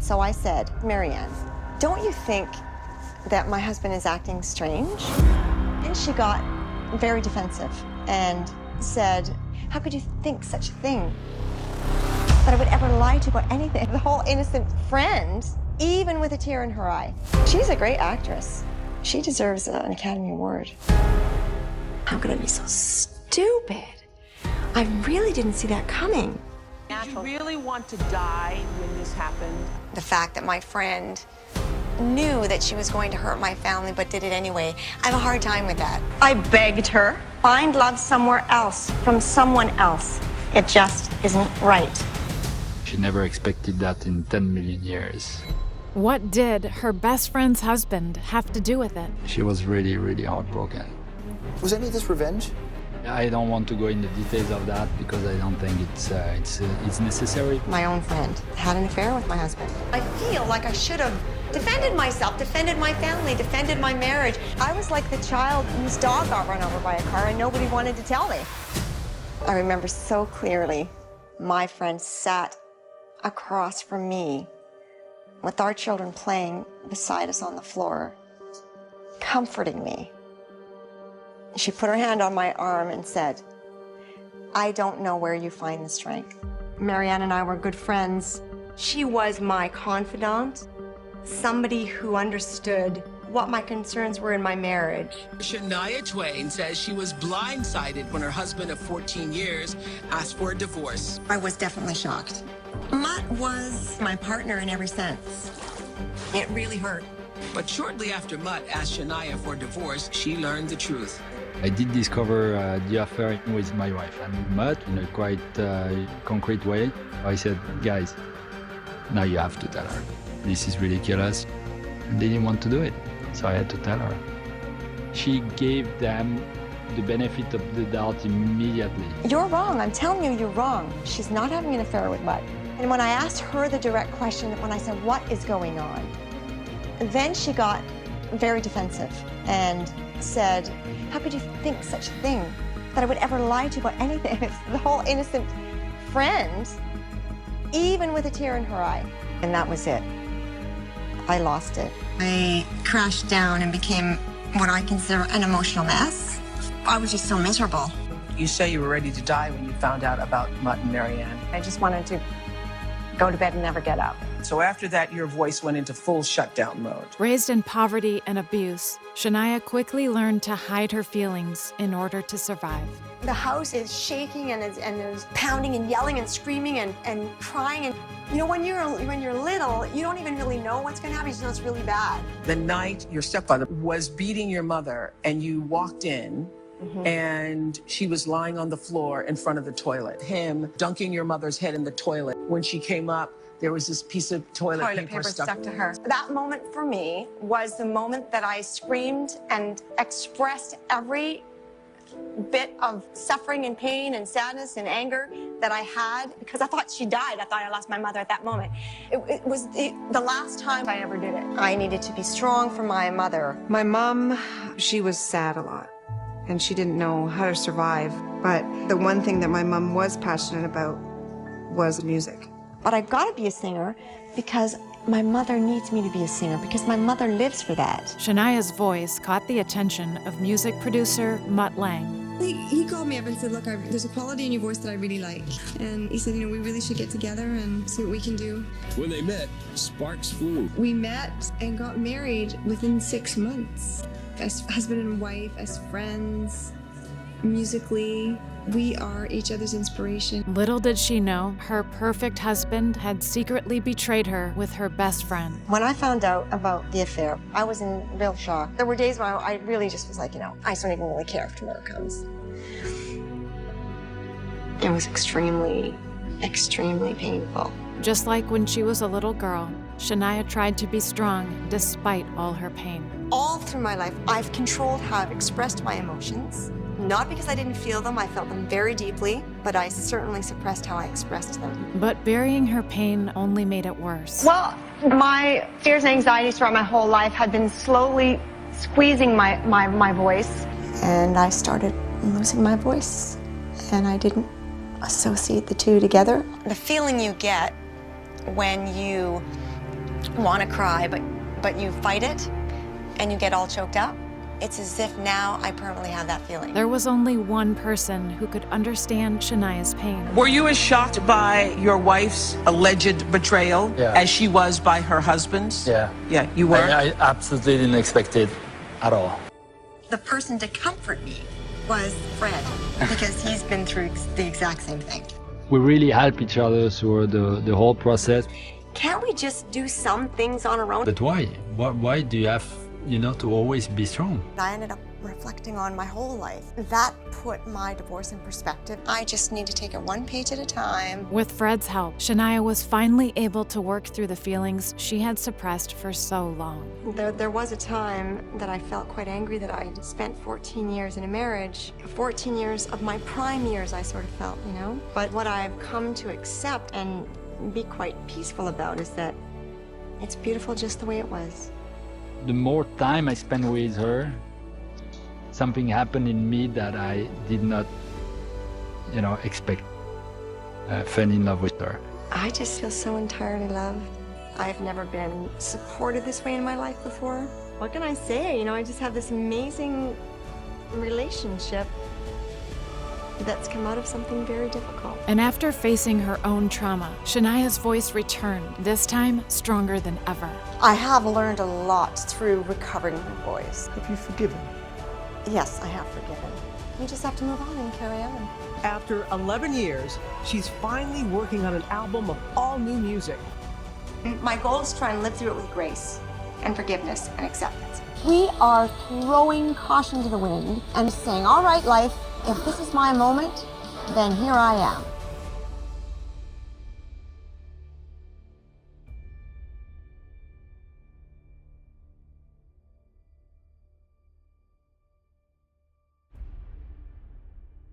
So I said, Marianne, don't you think that my husband is acting strange? And she got very defensive and said, how could you think such a thing? That I would ever lie to you about anything. The whole innocent friend, even with a tear in her eye. She's a great actress. She deserves an Academy Award. How could I be so stupid? I really didn't see that coming. Did you really want to die when this happened? The fact that my friend knew that she was going to hurt my family but did it anyway, I have a hard time with that. I begged her, find love somewhere else, from someone else. It just isn't right. She never expected that in 10 million years. What did her best friend's husband have to do with it? She was really, really heartbroken. Was any of this revenge? I don't want to go into details of that because I don't think it's necessary. My own friend had an affair with my husband. I feel like I should have defended myself, defended my family, defended my marriage. I was like the child whose dog got run over by a car and nobody wanted to tell me. I remember so clearly my friend sat across from me with our children playing beside us on the floor, comforting me. She put her hand on my arm and said, I don't know where you find the strength. Marianne and I were good friends. She was my confidant, somebody who understood what my concerns were in my marriage. Shania Twain says she was blindsided when her husband of 14 years asked for a divorce. I was definitely shocked. Mutt was my partner in every sense. It really hurt. But shortly after Mutt asked Shania for a divorce, she learned the truth. I did discover the affair with my wife and Mutt in a quite concrete way. I said, guys, now you have to tell her. This is ridiculous. And they didn't want to do it, so I had to tell her. She gave them the benefit of the doubt immediately. You're wrong. I'm telling you, you're wrong. She's not having an affair with Mutt. And when I asked her the direct question, when I said, what is going on? Then she got very defensive and said, how could you think such a thing? That I would ever lie to you about anything. The whole innocent friend, even with a tear in her eye. And that was it. I lost it. I crashed down and became what I consider an emotional mess. I was just so miserable. You say you were ready to die when you found out about Mutt and Marianne. I just wanted to go to bed and never get up. So after that, your voice went into full shutdown mode. Raised in poverty and abuse, Shania quickly learned to hide her feelings in order to survive. The house is shaking and there's pounding and yelling and screaming and crying. And you know, when you're little, you don't even really know what's going to happen. You just know it's really bad. The night your stepfather was beating your mother and you walked in, and she was lying on the floor in front of the toilet, him dunking your mother's head in the toilet. When she came up, there was this piece of toilet paper stuck to her. That moment for me was the moment that I screamed and expressed every bit of suffering and pain and sadness and anger that I had, because I thought she died. I thought I lost my mother at that moment. It was the last time I ever did it. I needed to be strong for my mother. My mom, she was sad a lot, and she didn't know how to survive. But the one thing that my mom was passionate about was music. But I've got to be a singer because my mother needs me to be a singer, because my mother lives for that. Shania's voice caught the attention of music producer Mutt Lange. He called me up and said, look, there's a quality in your voice that I really like. And he said, you know, we really should get together and see what we can do. When they met, sparks flew. We met and got married within 6 months. As husband and wife, as friends, musically. We are each other's inspiration. Little did she know, her perfect husband had secretly betrayed her with her best friend. When I found out about the affair, I was in real shock. There were days when I really just was like, you know, I just don't even really care if tomorrow comes. It was extremely, extremely painful. Just like when she was a little girl, Shania tried to be strong despite all her pain. All through my life, I've controlled how I've expressed my emotions. Not because I didn't feel them, I felt them very deeply, but I certainly suppressed how I expressed them. But burying her pain only made it worse. Well, my fears and anxieties throughout my whole life had been slowly squeezing my voice. And I started losing my voice, and I didn't associate the two together. The feeling you get when you want to cry, but you fight it and you get all choked up. It's as if now I permanently have that feeling. There was only one person who could understand Shania's pain. Were you as shocked by your wife's alleged betrayal as she was by her husband's? Yeah. Yeah, you were? I absolutely didn't expect it at all. The person to comfort me was Fred, because he's been through the exact same thing. We really help each other through the whole process. Can't we just do some things on our own? But why? Why do you have, to always be strong? I ended up reflecting on my whole life. That put my divorce in perspective. I just need to take it one page at a time. With Fred's help, Shania was finally able to work through the feelings she had suppressed for so long. There was a time that I felt quite angry that I'd spent 14 years in a marriage. 14 years of my prime years, I sort of felt, But what I've come to accept and be quite peaceful about is that it's beautiful just the way it was. The more time I spent with her, something happened in me that I did not, expect. I fell in love with her. I just feel so entirely loved. I've never been supported this way in my life before. What can I say? I just have this amazing relationship that's come out of something very difficult. And after facing her own trauma, Shania's voice returned, this time stronger than ever. I have learned a lot through recovering my voice. Have you forgiven? Yes, I have forgiven. You just have to move on and carry on. After 11 years, she's finally working on an album of all new music. My goal is to try and live through it with grace and forgiveness and acceptance. We are throwing caution to the wind and saying, all right, life, if this is my moment, then here I am.